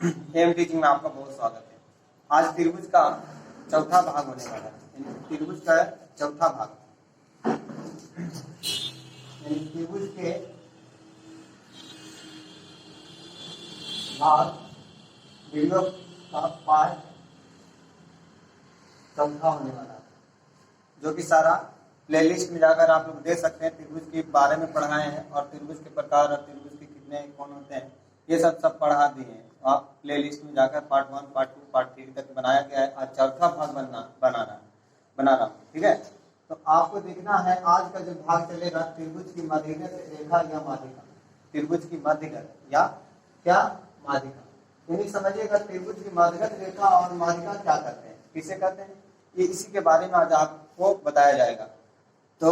Am teaching में आपका बहुत स्वागत है। आज त्रिभुज का चौथा भाग होने वाला है। त्रिभुज का चौथा भाग, त्रिभुज के भाग वीडियो का पार्ट चौथा होने वाला है, जो कि सारा प्लेलिस्ट में जाकर आप लोग देख सकते हैं। त्रिभुज के बारे में पढ़ाए हैं और त्रिभुज के प्रकार और त्रिभुज के कितने कौन होते हैं ये सब पढ़ा दिए हैं। आप प्लेलिस्ट में जाकर पार्ट 1, पार्ट 2, पार्ट 3 तक बनाया गया है। आज चौथा भाग बना रहा हूँ, ठीक है। तो आपको देखना है आज का जो भाग चलेगा त्रिभुज की मध्यगत रेखा या माध्यिका। त्रिभुज की मध्यगत या क्या माध्यिका, यानी समझिएगा त्रिभुज की मध्यगत रेखा और माध्यिका क्या करते हैं, किसे कहते हैं, ये इसी के बारे में आज आपको बताया जाएगा। तो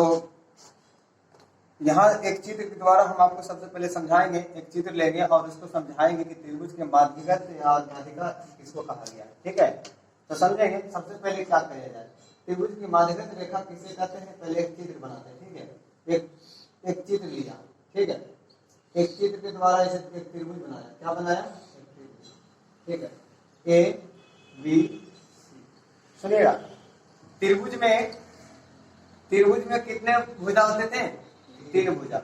यहाँ एक चित्र के द्वारा हम आपको सबसे पहले समझाएंगे, एक चित्र लेंगे और उसको समझाएंगे कि त्रिभुज के मध्यगत या माध्यिका किसको कहा गया, ठीक है। तो समझेंगे सबसे पहले क्या किया जाए। त्रिभुज की मध्यगत रेखा किसे कहते हैं, पहले एक चित्र बनाते हैं, ठीक है। एक चित्र लिया, ठीक है। एक चित्र के द्वारा इसे एक त्रिभुज बनाया, क्या बनाया, ठीक है, ए बी सी। सुनिएगा, त्रिभुज में कितने भुजा होते थे, 3 भुजा।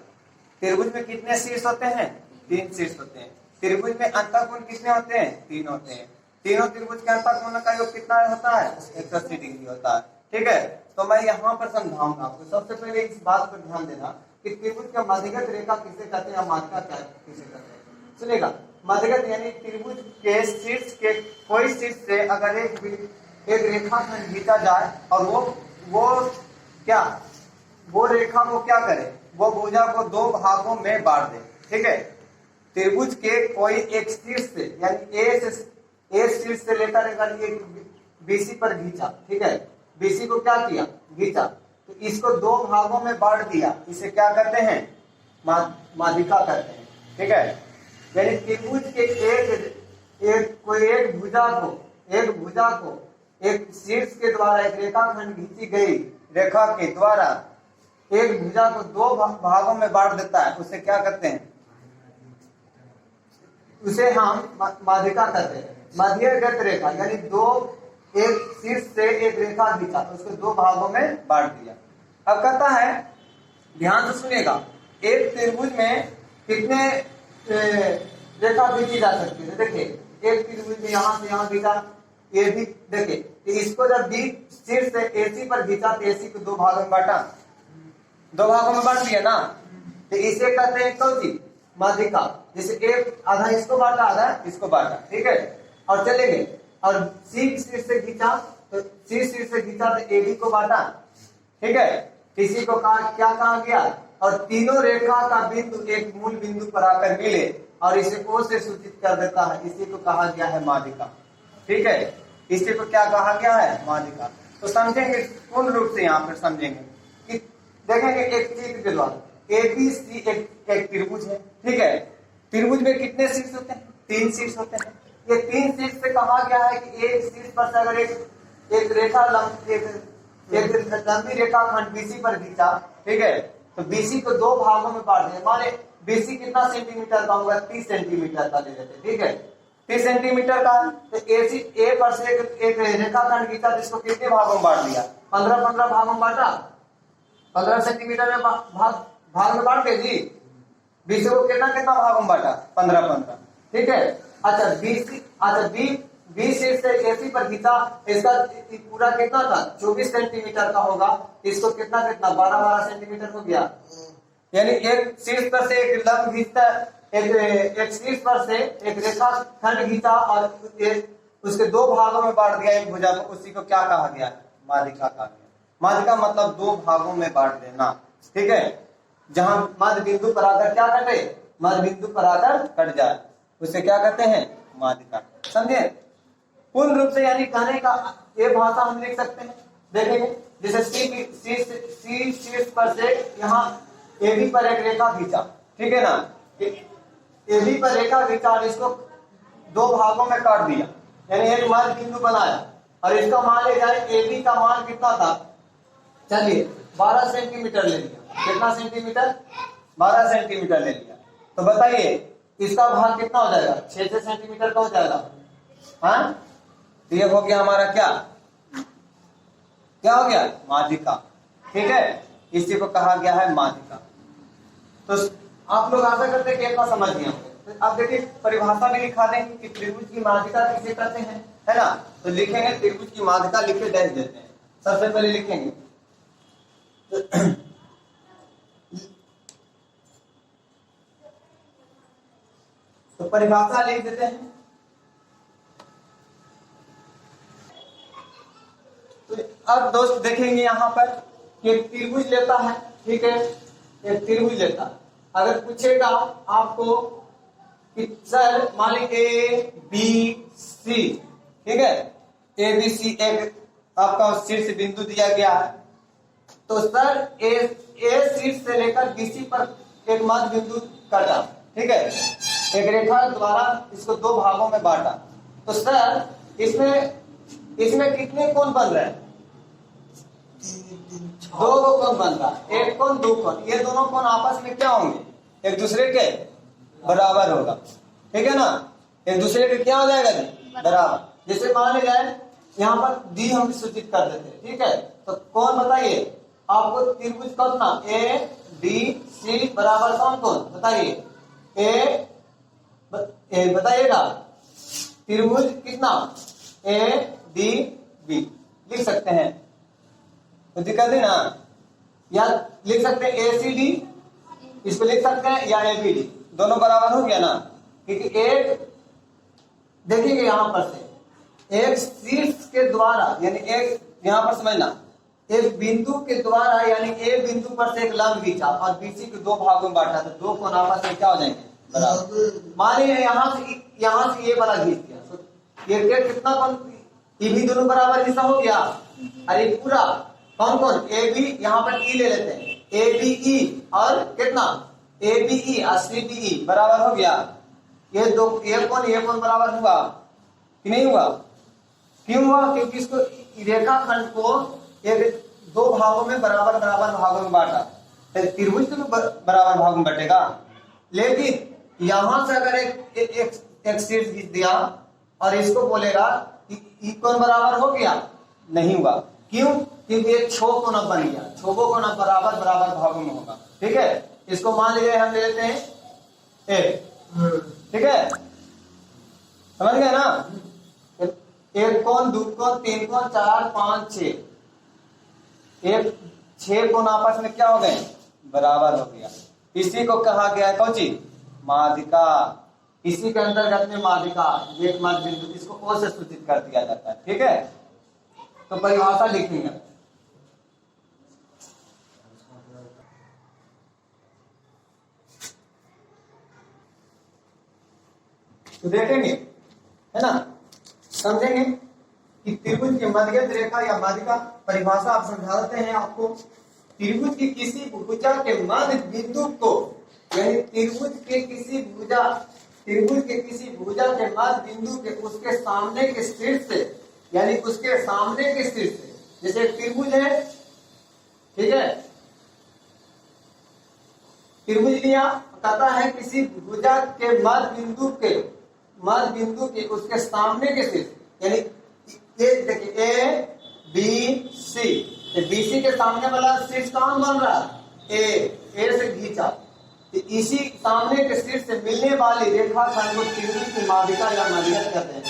त्रिभुज में कितने शीर्ष होते हैं, 3 शीर्ष होते हैं। त्रिभुज में अंतःकोण कितने होते हैं, 3 होते हैं। तीनों त्रिभुज के अंतःकोण का योग कितना होता है, 180 डिग्री होता है, ठीक है। तो मैं यहाँ पर समझाऊंगा आपको। सबसे पहले इस बात पर ध्यान देना कि त्रिभुज का मध्यगत रेखा किसे कहते हैं, माध्यिका क्या किसे कहते हैं। सुनिएगा, मध्यगत यानी त्रिभुज के शीर्ष के कोई शीर्ष से अगर एक रेखाखंड खींचा जाए और वो रेखा को क्या करे, वो भुजा को 2 भागों में बांट दे, ठीक है। त्रिभुज के कोई एक शीर्ष से यानी ए शीर्ष से लेकर ये बीसी पर खींचा, ठीक है। बीसी को क्या किया, खींचा, तो इसको 2 भागों में बांट दिया। इसे क्या करते हैं, माध्यिका करते हैं, ठीक है। यानी त्रिभुज के एक भुजा को एक शीर्ष के द्वारा एक रेखाखंड खींची गई रेखा के द्वारा एक भुजा को 2 भागों में बांट देता है, उसे क्या करते हैं, उसे हम माध्यिका कहते हैं। मध्यगत रेखा यानी एक शीर्ष से एक रेखा खींचा, उसको 2 भागों में बांट दिया। अब कहता है, ध्यान से सुनिएगा, एक त्रिभुज में कितने रेखा खींची जा सकती है। देखिए, एक त्रिभुज में यहाँ से यहाँ खींचा, ये भी देखिए, इसको जब बी शीर्ष से एसी पर खींचा तो एसी को 2 भागों में बांटा, 2 भागों में बांट दिया ना, तो इसे कहते हैं कौन सी, माध्यिका। जैसे एक आधा इसको बांटा, आधा इसको बांटा, ठीक है। और चलेंगे, और सी शीर्ष से खींचा तो एबी को बांटा, ठीक है। इसी को क्या कहा गया, और तीनों रेखा का बिंदु एक मूल बिंदु पर आकर मिले और इसे ओ से सूचित कर देता है, इसी को कहा गया है माध्यिका, ठीक है। इसी को क्या कहा गया है, माध्यिका। तो समझेंगे पूर्ण रूप से, यहाँ पर समझेंगे कि देखेंगे एक चित्र के द्वारा एबीसी एक त्रिभुज है, ठीक है। त्रिभुज में कितने शीर्ष होते हैं, 3 शीर्ष होते हैं। ये 3 शीर्ष से कहा गया है कि एक शीर्ष पर से अगर एक लंबी रेखाखंड बीसी पर खींचा, ठीक है, तो बीसी को 2 भागों में बांट दें। माने बीसी कितना सेंटीमीटर का होगा, 30 सेंटीमीटर का ले लेते, ठीक है, 30 सेंटीमीटर का। तो ए पर से एक रेखाखंड खींचा तो इसको कितने भागों में बांट दिया, 15 भागों में बांटा, 15 सेंटीमीटर में भाग में बांट के जी, बीसी को कितना भागों में बांटा, 15, ठीक है। अच्छा बी शीर्ष से एसी पर खींचा, इसका पूरा कितना था, 24 सेंटीमीटर का होगा, इसको कितना 12 सेंटीमीटर हो गया। यानी एक शीर्ष पर से एक लंब खींचता, एक शीर्ष पर से एक रेखा खंड खींचा और उसके 2 भागों में बांट दिया एक भुजा को, उसी को क्या कहा गया, माध्यिका कहा गया। माध्यिका मतलब 2 भागों में बांट देना, ठीक है। जहां मध्य बिंदु पर आकर क्या कटे, मध्य बिंदु पर आकर कट जाए, उसे क्या कहते हैं, माध्यिका। समझे पूर्ण रूप से, यानी कहने का ये भाषा हम लिख सकते हैं। देखेंगे, जैसे सी शीर्ष पर से यहाँ एबी पर एक रेखा खींचा, ठीक है ना, एबी पर रेखा खींचा और इसको 2 भागों में काट दिया, यानी एक मध्य बिंदु बनाया और इसका मान ले जाए, एबी का मान कितना था, चलिए 12 सेंटीमीटर ले लिया। कितना सेंटीमीटर, 12 सेंटीमीटर ले लिया। तो बताइए इसका भाग कितना हो जाएगा, 6 सेंटीमीटर का हो जाएगा। हाँ, तो ये हो गया हमारा क्या क्या हो गया, माध्यिका। ठीक है, इसी को कहा गया है माध्यिका। तो आप लोग आशा करते हैं कि इतना समझ गए होंगे। तो अब देखिए परिभाषा में लिखा दें कि त्रिभुज की माध्यिका किसे कहते हैं, है ना। तो लिखेंगे त्रिभुज की माध्यिका, लिखे डैश देते हैं। सबसे पहले लिखेंगे तो परिभाषा लिख देते हैं। तो अब दोस्त देखेंगे यहाँ पर कि एक त्रिभुज लेता है, ठीक है, एक त्रिभुज लेता है। अगर पूछेगा आपको कि सर मान लीजिए ए बी सी, ठीक है, ए बी सी एक आपका शीर्ष बिंदु दिया गया है। तो सर ए शीर्ष से लेकर बी सी पर एक मध्य बिंदु काटा, ठीक है, एक रेखा द्वारा इसको दो भागों में बांटा। तो सर इसमें कितने कोण बन रहे हैं, दो कोण बन रहा है, एक कोण दो कोण। ये दोनों कोण आपस में क्या होंगे, एक दूसरे के बराबर होगा, ठीक है ना, एक दूसरे के क्या हो जाएगा जी, बराबर। जैसे मान जाए यहाँ पर डी हम सूचित कर देते हैं, ठीक है। तो कौन बताइए आपको, त्रिभुज कौन ना, ए डी सी बराबर कौन कौन बताइए, बताइएगा त्रिभुज कितना, ए डी बी लिख सकते हैं, तो दिक्कत है ना। या लिख सकते हैं ए सी डी, इसको लिख सकते हैं, या ए बी डी, दोनों बराबर हो गया ना। क्योंकि एक देखिए यहां पर से एक शीर्ष के द्वारा, यानी एक यहां पर समझना, एक बिंदु के द्वारा यानी ए बिंदु पर से एक लंब खींचा और बीसी के दो भागों में बांटा, तो दो कोण आपस में क्या हो जाएंगे, बराबर। मानिए यहां से ये वाला खींच दिया, तो ये कितना कोण, ये भी दोनों बराबर हिस्सा हो गया। अरे पूरा कौन कौन, ए बी, यहाँ पर ई ले लेते हैं, ए बी ई और कितना, ए बी ई और सी बी ई बराबर हो गया। ये दो ये कौन बराबर हुआ कि नहीं हुआ, क्यों हुआ, क्योंकि इसको रेखाखंड को एक दो भागों में बराबर भागों में बांटा, त्रिभुज तो बराबर भागों में बटेगा। लेकिन यहां से अगर एक शीर्ष खींच दिया और इसको बोलेगा कि कोण बराबर हो गया, नहीं हुआ। क्यों, क्योंकि एक छो कोण बन गया, छोगो कोण बराबर भागों में होगा, ठीक है। इसको मान लीजिए हम ले लेते हैं ए, ठीक है, समझ गए ना। एक कोण, दो कोण, तीन कोण, चार पांच छह, एक 6 कोण आपस में क्या हो गए, बराबर हो गया। इसी को कहा गया है कौन सी, माध्यिका। इसी के अंतर्गत में माध्यिका, एक मध्य बिंदु, इसको ओ से सूचित कर दिया जाता है, ठीक है। तो परिभाषा लिखेंगे, तो देखेंगे, है ना, समझेंगे कि त्रिभुज की मध्यस्थ रेखा या माध्यिका परिभाषा आप समझा देते हैं आपको। त्रिभुज की किसी भुजा के मध्य बिंदु को, यानी त्रिभुज के किसी भुजा के मध्य बिंदु के उसके सामने के शीर्ष से, यानी उसके सामने के शीर्ष से, जैसे एक त्रिभुज है, ठीक है, त्रिभुज लिया, कहता है किसी भुजा के मध्य बिंदु के उसके सामने के शीर्ष, यानी ये देखिए A B C, B C के सामने वाला शीर्ष कौन बन रहा है, ए से खींचा, तो इसी सामने के शीर्ष से मिलने वाली रेखाखंड को त्रिभुज की माध्यिका या माध्यिका कहते हैं।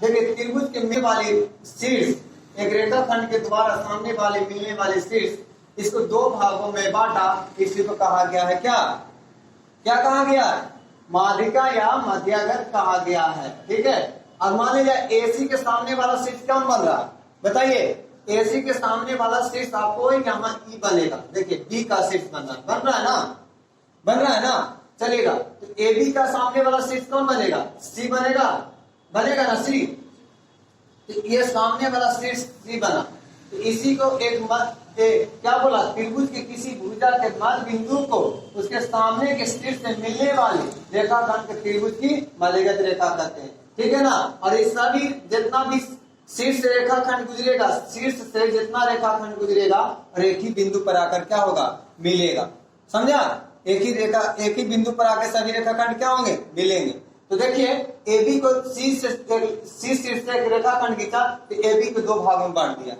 देखिए त्रिभुज के मिलने वाली शीर्ष, एक रेखाखंड के द्वारा सामने वाले मिलने वाले शीर्ष, इसको दो भागों में बांटा, इसी को कहा गया है क्या कहा गया है, माध्यिका या मध्यागत कहा गया है, ठीक है। और मान लीजिए एसी के सामने वाला शीर्ष कौन बन रहा है, बताइए, एसी के सामने वाला शीर्ष आपको यहाँ ई बनेगा, देखिए बी का शीर्ष बन रहा है ना, चलेगा। तो ए बी का सामने वाला शीर्ष कौन बनेगा, सी बनेगा ना, सी। तो ये सामने वाला शीर्ष सी बना, तो इसी को क्या बोला, त्रिभुज के किसी भुजा के मध्य बिंदु को उसके सामने के शीर्ष से मिलने वाली रेखाखंड के त्रिभुज की मध्यगत रेखा कहते हैं, ठीक है ना। और इस सभी जितना भी शीर्ष रेखाखंड गुजरेगा, शीर्ष से जितना रेखाखंड गुजरेगा, रेखी बिंदु पर आकर क्या होगा, मिलेगा, समझा। एक ही बिंदु पर आके सभी रेखाखंड क्या होंगे, मिलेंगे। तो देखिए AB को सी शीर्ष से एक रेखाखंड खींचा तो AB को दो भागों में बांट दिया,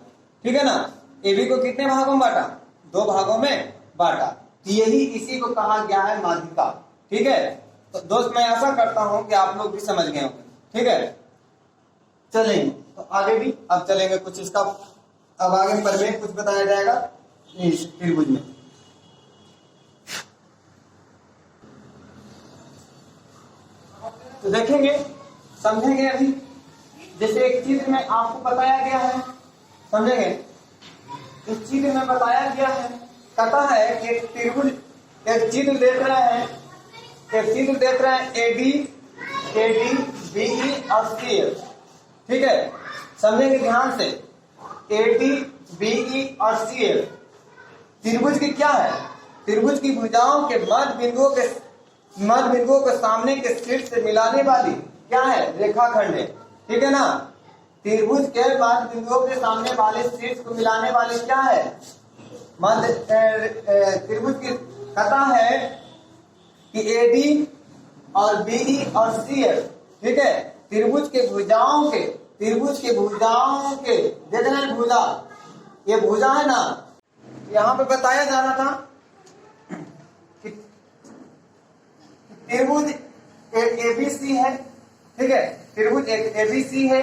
ठीक है ना। AB को कितने भागों में बांटा, दो भागों में बांटा। तो यही इसी को कहा गया है माध्यिका, ठीक है। तो दोस्त मैं आशा करता हूं कि आप लोग भी समझ गए होंगे, ठीक है। चलेंगे तो आगे भी अब चलेंगे, कुछ इसका अब आगे प्रमेय कुछ बताया जाएगा इस त्रिभुज में। तो देखेंगे समझेंगे अभी, जैसे एक चित्र में आपको बताया गया है, समझेंगे। इस चित्र में बताया गया है, कहता है कि एक त्रिभुज, एक चित्र देख रहे हैं, एक चित्र देख रहे हैं AD BE और CF, ठीक है। समझेंगे ध्यान से, AD BE और CF त्रिभुज की क्या है, त्रिभुज की भुजाओं के मध्य बिंदुओं को सामने के शीर्ष से मिलाने वाली क्या है, रेखाखंड है, ठीक है ना। त्रिभुज के मध्य बिंदुओं के सामने वाले शीर्ष को मिलाने वाली क्या है, मध्य त्रिभुज की कहता है कि AD और BE और CF, ठीक है, त्रिभुज के भुजाओं के देख रहे हैं भुजा, ये भुजा है ना। यहाँ पे बताया जा रहा था कि त्रिभुज एक ABC है, ठीक है, त्रिभुज एक ABC है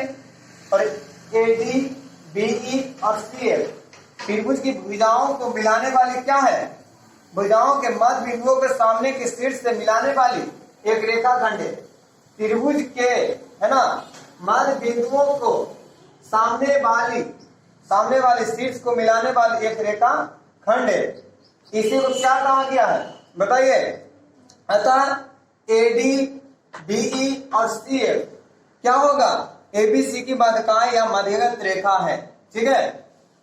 और AD BE और CF त्रिभुज की भुजाओं को मिलाने वाली क्या है, भुजाओं के मध्य बिंदुओं के सामने के शीर्ष से मिलाने वाली एक रेखाखंड है। त्रिभुज के, है ना, मध्य बिंदुओं को सामने वाले शीर्ष को मिलाने वाली एक रेखाखंड है। इसी को क्या कहा गया है बताइए। अतः AD BE और CF क्या होगा, ABC की माध्यिकाएं या मध्यगत रेखा है, ठीक है।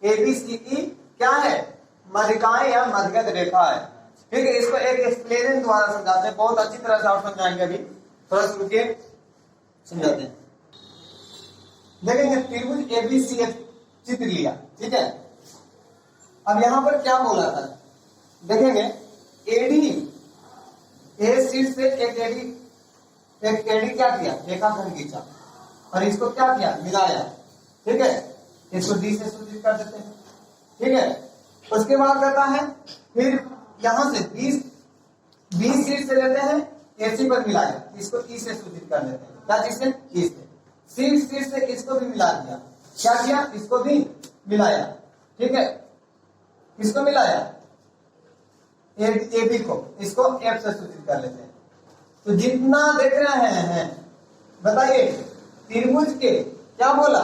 ABC की क्या है, माध्यिकाएं या मध्यगत रेखा है, ठीक है। इसको एक एक्सप्लेनेशन द्वारा समझाते हैं, बहुत अच्छी तरह से आप समझाएंगे, अभी थोड़ा सा रुकिए समझाते हैं। देखेंगे त्रिभुज ABCF चित्र लिया, ठीक है। अब यहां पर क्या बोला था, देखेंगे AD A शीर्ष से एक AD क्या किया, रेखाखंड खींचा और इसको क्या किया, मिलाया, ठीक है। इसको D से सूचित कर देते हैं, ठीक है। उसके बाद कहता है फिर यहां से B शीर्ष से लेते हैं, AC पर मिलाया, इसको E से सूचित कर देते हैं, क्या चीज से, E से। शीर्ष से इसको भी मिला दिया, क्या किया, इसको भी मिलाया, ठीक है। इसको मिलाया AB को, इसको F से सूचित कर लेते हैं। तो जितना देख रहे हैं बताइए, त्रिभुज के क्या बोला,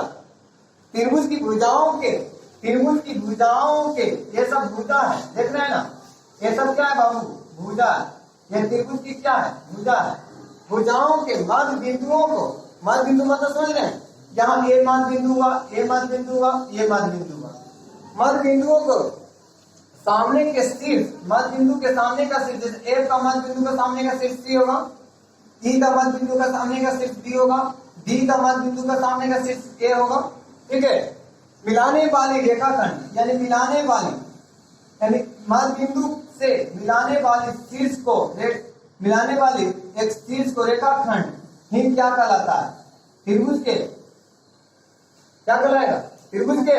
त्रिभुज की भुजाओं के ये सब भुजा है, देख रहे हैं ना, ये सब क्या है बाबू, भुजा है। ये त्रिभुज की क्या है, भुजा है। भुजाओं के मध्य बिंदुओं को, मध्य बिंदु मतलब समझ रहे हैं, यहाँ A मध्य बिंदु हुआ, A मध्य बिंदु हुआ, ये मध्य बिंदु हुआ। मध्य बिंदुओं को सामने के शीर्ष, मध्य बिंदु के सामने का शीर्ष, जैसे A का मध्य बिंदु का सामने का शीर्ष C होगा, E का मध्य बिंदु का सामने का शीर्ष D होगा, D का मध्य बिंदु का सामने का शीर्ष A होगा, ठीक है। मिलाने वाली रेखाखंड यानी मध्य बिंदु से मिलाने वाली शीर्ष को, मिलाने वाली एक शीर्ष को रेखाखंड ही क्या कहलाता है, त्रिभुज के क्या कहलाएगा, त्रिभुज के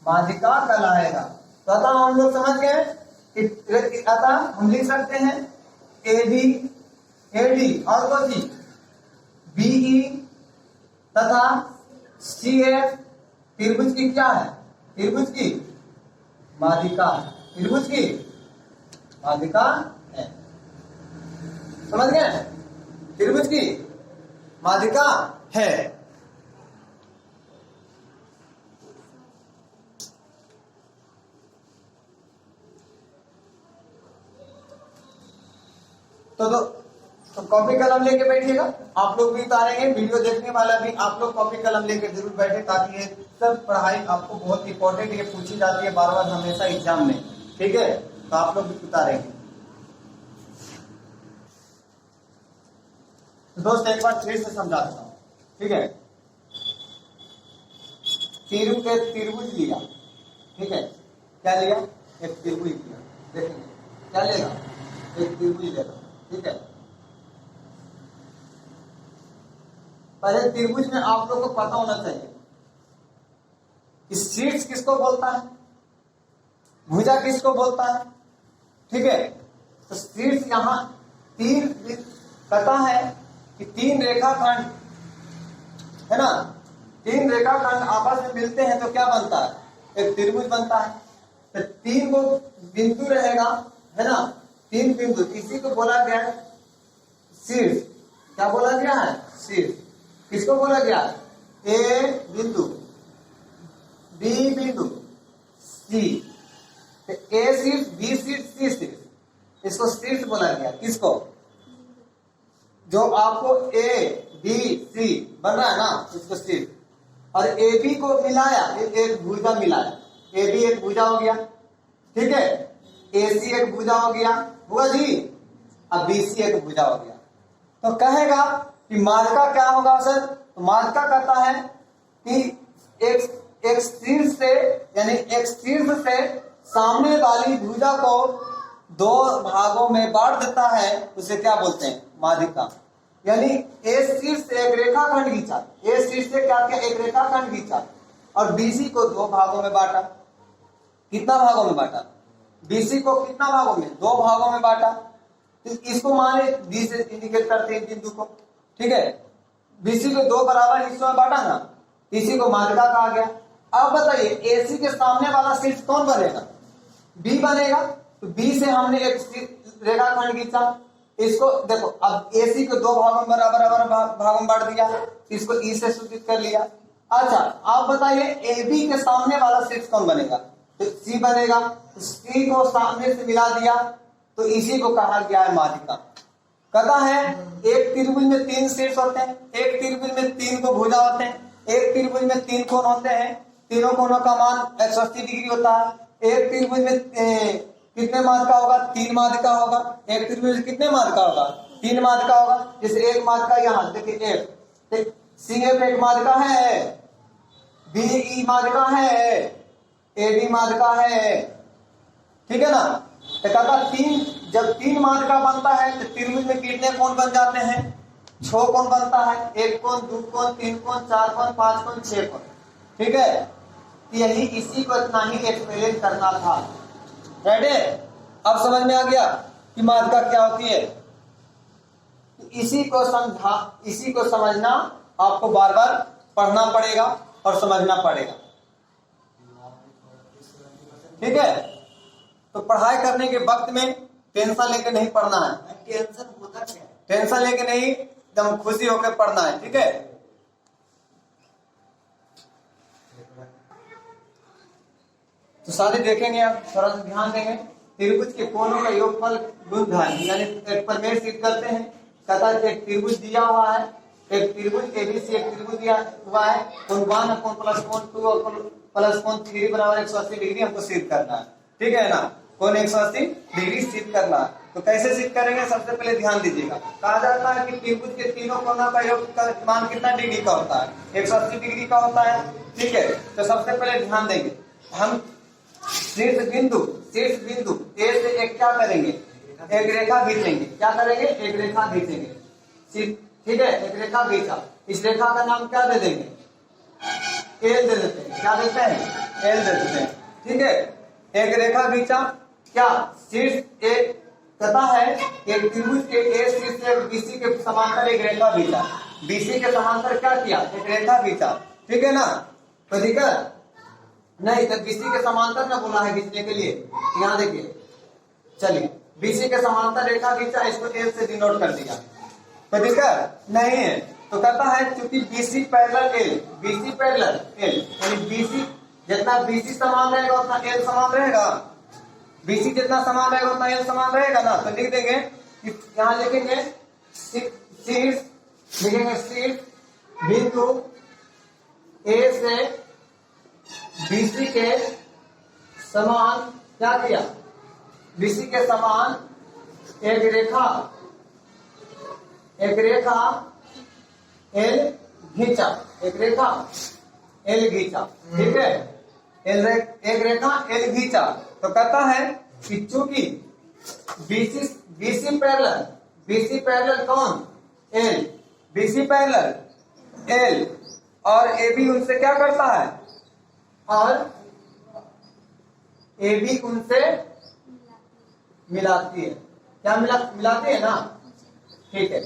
माध्यिका कहलाएगा। तो अतः हम लोग समझ गए, अतः हम लिख सकते हैं AD और कौन सी BE तथा CF त्रिभुज की क्या है, त्रिभुज की माध्यिका है, त्रिभुज की माध्यिका है, समझ गए, त्रिभुज की माध्यिका है। तो कॉपी कलम लेके बैठिएगा, आप लोग भी उतारेंगे, वीडियो देखने वाला भी आप लोग कॉपी कलम लेके जरूर बैठे, ताकि ये सब पढ़ाई आपको बहुत इंपॉर्टेंट ये पूछी जाती है बार बार हमेशा एग्जाम में, ठीक है। तो आप लोग भी उतारेंगे। तो दोस्त एक बार फिर से समझा देता हूं, ठीक है। त्रिभुज लिया, ठीक है, क्या लिया, एक त्रिभुज लिया, देखेंगे क्या लेगा, एक त्रिभुज ले लो, ठीक है। पहले त्रिभुज में आप लोगों को पता होना चाहिए कि शीर्ष किसको बोलता है, भुजा किसको बोलता है, ठीक है। तो शीर्ष यहाँ तीन कहता है कि तीन रेखाखंड है ना, तीन रेखाखंड आपस में मिलते हैं तो क्या बनता है, एक त्रिभुज बनता है। तो तीन को बिंदु रहेगा है ना, तीन बिंदु, इसी को बोला गया है शीर्ष। क्या बोला गया है, शीर्ष। किसको बोला गया, ए बिंदु, बी बिंदु, सी। तो ए शीर्ष, बी शीर्ष, सी शीर्ष, इसको शीर्ष बोला गया। किसको, जो आपको ए बी सी बन रहा है ना, इसको शीर्ष। और ए बी को मिलाया, एक भुजा मिलाया, ए बी एक भुजा हो गया, ठीक है। ए सी एक भुजा हो गया, होगा जी। अब बी सी एक भुजा हो गया। तो कहेगा कि मार्का क्या होगा सर, तो मार्का कहता है कि एक शीर्ष से, यानी एक शीर्ष से सामने वाली भुजा को दो भागों में बांट देता है, उसे क्या बोलते हैं, माध्यिका। यानी ए शीर्ष से एक रेखाखंड खींचा, ए शीर्ष से क्या किया, एक रेखाखंड खींचा और बीसी को दो भागों में बांटा। कितना भागों में बांटा, बीसी को कितना भागों में, दो भागों में बांटा। तो इसको माने बी से इंडिकेट करते हैं बिंदु को, ठीक है। बीसी को दो बराबर हिस्सों में बांटा ना, इसी को माध्यिका कहा गया। अब बताइए एसी के सामने वाला शीर्ष कौन बनेगा, बी बनेगा। तो बी से हमने एक रेखाखंड खींचा, इसको देखो, अब एसी को दो भागों में बराबर भागों में बांट दिया, इसको ई से सूचित कर लिया। अच्छा आप बताइए ए बी के सामने वाला शीर्ष कौन बनेगा, तो सी बनेगा। तो सी को सामने से मिला दिया, तो इसी को कहा गया है माध्यिका। कहता है एक त्रिभुज में तीन शीर्ष होते हैं, एक त्रिभुज में तीन को भुजा होते हैं, एक त्रिभुज में तीन कोण होते हैं, तीनों कोणों का मान 180 डिग्री होता है। एक त्रिभुज में कितने माध्यिका होगा, तीन माध्यिका होगा। एक त्रिभुज में कितने माध्यिका होगा, तीन माध्यिका होगा। जैसे एक माध्यिका यहाँ देखिए, एक सी एफ एक माध्यिका है, बी ई माध्यिका है, ए डी माध्यिका है, ठीक है ना। तो कहता तीन, जब तीन माध्यिका बनता है तो त्रिभुज में कितने कोण बन जाते हैं, 6 कोण बनता है। एक कोण, दो कोण, तीन कोण, चार कोण, पांच कोण, 6 कोण, ठीक है। यही इसी को इतना ही एक्सप्लेन करना था। रेडी, अब समझ में आ गया कि माध्यिका क्या होती है। इसी को समझा, इसी को समझना आपको बार बार पढ़ना पड़ेगा और समझना पड़ेगा, ठीक है। तो पढ़ाई करने के वक्त में टेंशन लेके नहीं पढ़ना है, टेंशन होता क्या है, टेंशन लेके नहीं, एकदम खुशी होकर पढ़ना है, ठीक है। तो सारे देखेंगे आप, थोड़ा सा ध्यान देंगे। त्रिभुज के कोणों का योगफल गुणधर्म, यानी एक प्रमेय सिद्ध करते हैं। कहता है एक त्रिभुज दिया हुआ है, एक त्रिभुज एबीसी एक त्रिभुज दिया हुआ है, कोण 1 और कोण प्लस कोण 2 और प्लस कोण 3 बराबर 180 डिग्री हमको सिद्ध करना है, ठीक है ना। कोण 180 डिग्री सिद्ध करना है। तो कैसे सिद्ध करेंगे, सबसे पहले ध्यान दीजिएगा। कहा जाता है कि त्रिभुज के तीनों कोणों का योग का मान कितना डिग्री का होता है, 180 डिग्री का होता है, ठीक है। तो सबसे पहले ध्यान देंगे हम, शीर्ष बिंदु ए से एक क्या करेंगे, एक रेखा खींचेंगे। क्या करेंगे, एक रेखा खींचेंगे, ठीक है। एक रेखा खींचा, इस रेखा का नाम क्या दे देंगे, एल दे देते हैं। क्या देते हैं, एल दे देते हैं, ठीक है। एक रेखा खींचा, क्या शीर्ष एक कहता है एक त्रिभुज के ए शीर्ष से बीसी के समांतर एक रेखा खींचा, बीसी के समांतर क्या किया, एक रेखा खींचा, ठीक है ना। कोई दिक्कत नहीं, तो बीसी के समांतर ना बोला है खींचने के लिए, यहाँ देखिए। चलिए बीसी के समांतर रेखा खींचा, इसको एल से डिनोट कर दिया, कोई दिक्कत नहीं है। तो कहता है क्योंकि BC parallel L, BC parallel L, यानी बीसी जितना बीसी समान रहेगा उतना एल समान रहेगा, बीसी जितना समान रहेगा उतना एल समान रहेगा ना। तो लिख देंगे, यहाँ लिखेंगे शीर्ष, लिखेंगे शीर्ष बिंदु ए से बीसी के समान क्या किया, बीसी के समान एक रेखा एल खींचा, एक रेखा एल खींचा, ठीक है। एक रेखा एल खींचा। तो कहता है कि चूंकि बीसी बीसी पैरेलल कौन? एल। बीसी पैरेलल एल और ए बी उनसे क्या करता है? और ए बी उनसे मिलाती है। क्या मिलाती है ना? ठीक है,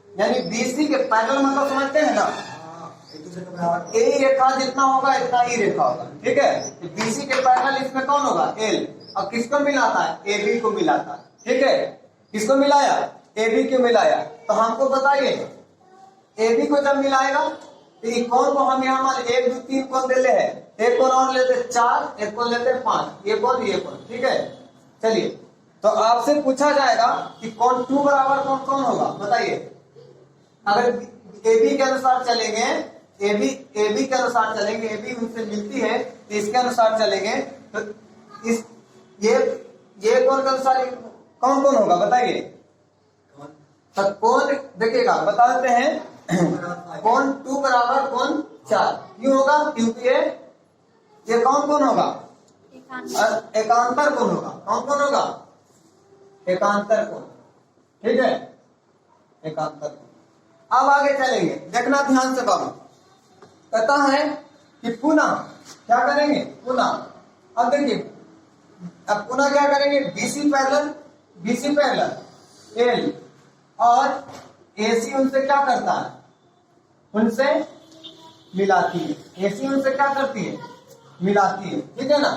यानी बीसी के पैरेलल मतलब समझते हैं ना, ए रेखा जितना होगा इतना ही रेखा होगा। ठीक है, बीसी के पैरेलल इसमें कौन होगा? एल। और किसको मिलाता है? ए बी को मिलाता है। ठीक है, किसको मिलाया? ए बी को मिलाया। तो हमको बताइए ए बी को जब मिलाएगा तो ये कौन को हम यहाँ मान 1 2 3 कौन दे ले है, एक कौन और लेते 4, एक कौन लेते 5, ये कौन ये कौन। ठीक है, चलिए तो आपसे पूछा जाएगा कि कौन 2 बराबर कौन कौन होगा, बताइए। अगर ए बी के अनुसार चलेंगे, ए बी के अनुसार चलेंगे, ए बी उनसे मिलती है तो इसके अनुसार चलेंगे तो इस ये कौन के अनुसार कौन कौन होगा बताइए। तो कौन देखिएगा बता देते हैं, कौन 2 बराबर कौन 4 क्यों होगा? क्योंकि ये कौन कौन होगा? एकांतर कौन होगा। कौन कौन होगा? एकांतर कौन। ठीक है, एकांतर कौन। अब आगे चलेंगे, देखना ध्यान से बाबू। कहता है कि पुनः क्या करेंगे? पुनः अब देखिए, अब पुनः क्या करेंगे? बीसी पैरेलल एल और एसी उनसे क्या करता है? उनसे मिलाती है। एसी उनसे क्या करती है? मिलाती है। ठीक है ना,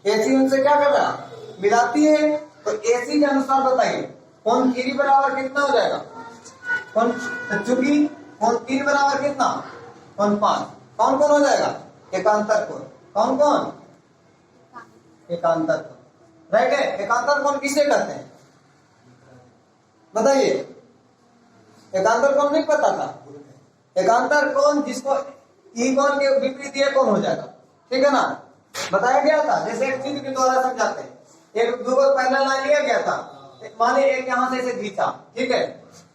एसी उनसे क्या कर रहा है? मिलाती है। तो एसी के अनुसार बताइए कौन 3 बराबर कितना हो जाएगा? कौन चूंकि कौन 3 बराबर कितना? कौन 5। कौन कौन हो जाएगा? एकांतर कोण। कौन कौन? एकांतर कोण। राइट है, एकांतर कोण किसे कहते हैं बताइए। एकांतर कोण नहीं पता था? एकांतर कोण जिसको ई कोण के विपरीत ये कोण हो जाएगा। ठीक है ना, बताया गया था। जैसे एक चित्र के द्वारा समझाते हैं, एक दो पैरेलल लाइन लिया गया था, माने एक यहां से इसे खींचा। ठीक है,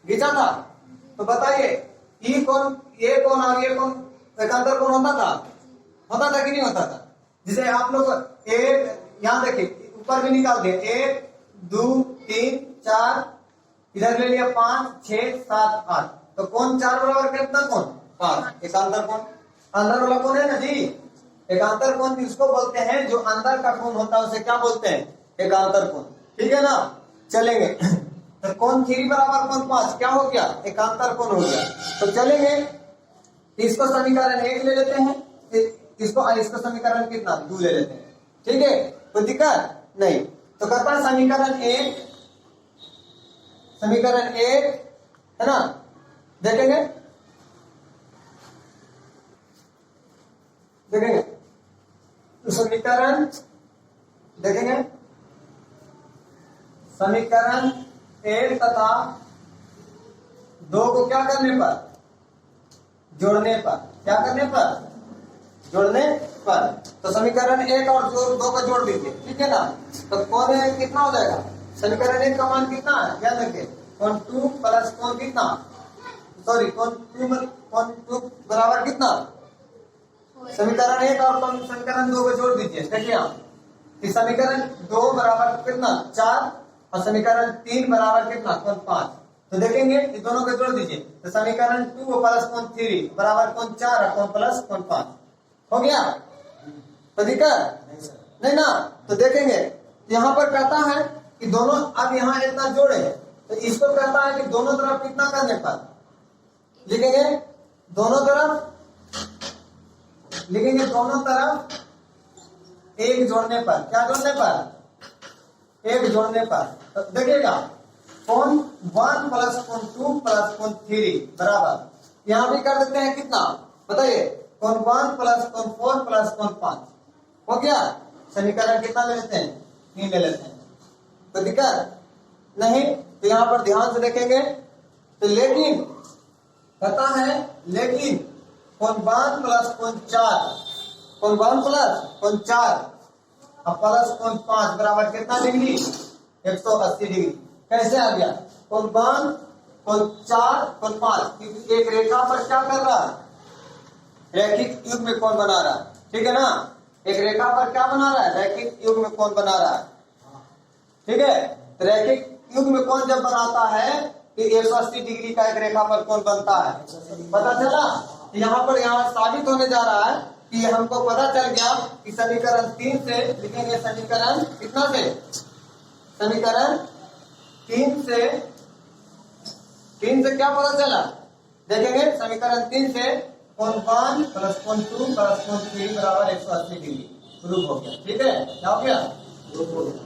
खींचा था तो बताइए ई कोण ये कोण और ये कोण एकांतर कोण होता था कि नहीं होता था? जिसे आप लोग एक यहां देखिए ऊपर भी निकाल दिए, 1 2 3 4 इधर ले लिया 5 6 7 8। तो कौन 4 बराबर कितना? कौन 5। एकांतर कोण अंदर वाला कौन है ना जी। एकांतर कोण जिसको बोलते हैं, जो अंदर का कोण होता है उसे क्या बोलते हैं? एकांतर कोण। ठीक है ना, चलेंगे। तो कौन 3 बराबर कौन 5 क्या हो गया? एकांतर कोण हो गया। तो चलेंगे, इसको समीकरण 1 ले लेते हैं, इसको समीकरण कितना 2 ले लेते हैं। ठीक है, कोई दिक्कत नहीं। तो कहता है समीकरण 1 है ना, देखेंगे तो समीकरण देखेंगे, समीकरण 1 तथा 2 को क्या करने पर? जोड़ने पर। क्या करने पर? जोड़ने पर। तो समीकरण 1 और 2 को जोड़ दीजिए। ठीक है ना, तो कौन है कितना हो जाएगा? समीकरण 1 का मान कितना है याद रखिए, कौन 2 प्लस कौन कितना, सॉरी कौन 2 बराबर कितना? समीकरण 1 और समीकरण 2 को जोड़ दीजिए। देखिए आप इस समीकरण 2 बराबर कितना 4 और समीकरण 3 बराबर कितना कौन 5। तो देखेंगे इन दोनों को जोड़ दीजिए, तो समीकरण 2 प्लस कौन 3 बराबर कौन 4 और कौन प्लस कौन 5 हो गया। तो दिक्कत नहीं ना। तो देखेंगे यहाँ पर कहता है कि दोनों, अब यहाँ इतना जोड़े तो इसको कहता है कि दोनों तरफ कितना करने पर लिखेंगे? दोनों तरफ लिखेंगे, दोनों तरफ 1 जोड़ने पर। क्या जोड़ने पर? 1 जोड़ने पर। तो देखिएगा कौन 1 प्लस कौन 2 प्लस कौन 3 बराबर, यहां भी कर देते हैं कितना बताइए? कौन 1 प्लस कौन 4 प्लस कौन 5 हो गया। समीकरण कितना ले लेते हैं? 3 ले लेते हैं। तो दिक्कत नहीं। तो यहां पर ध्यान से देखेंगे तो लेकिन कहता है लेकिन कौन 1 प्लस कौन 4, कौन 1 प्लस कौन 4 और प्लस कौन 5 बराबर कितना डिग्री? 180 डिग्री। कैसे आ गया? कौन 1 कौन 4 कौन 5, क्योंकि एक रेखा पर क्या कर रहा है? रैखिक युग्म में कौन बना रहा है। ठीक है ना, एक रेखा पर क्या बना रहा है? रैखिक युग्म में कौन बना रहा है। ठीक है, रैखिक युग्म कोण जब बनाता है कि 180 डिग्री का एक रेखाफल कोण बनता है, पता चला। यहाँ पर यहाँ साबित होने जा रहा है कि हमको पता चल गया कि समीकरण 3 से लिखेंगे, समीकरण कितना से, समीकरण 3 से क्या पता चला, देखेंगे समीकरण 3 से कोण 1 प्लस कोण 2 प्लस कोण 3 बराबर 180 डिग्री प्रूफ हो गया। ठीक है, क्या हो गया, प्रूफ हो गया।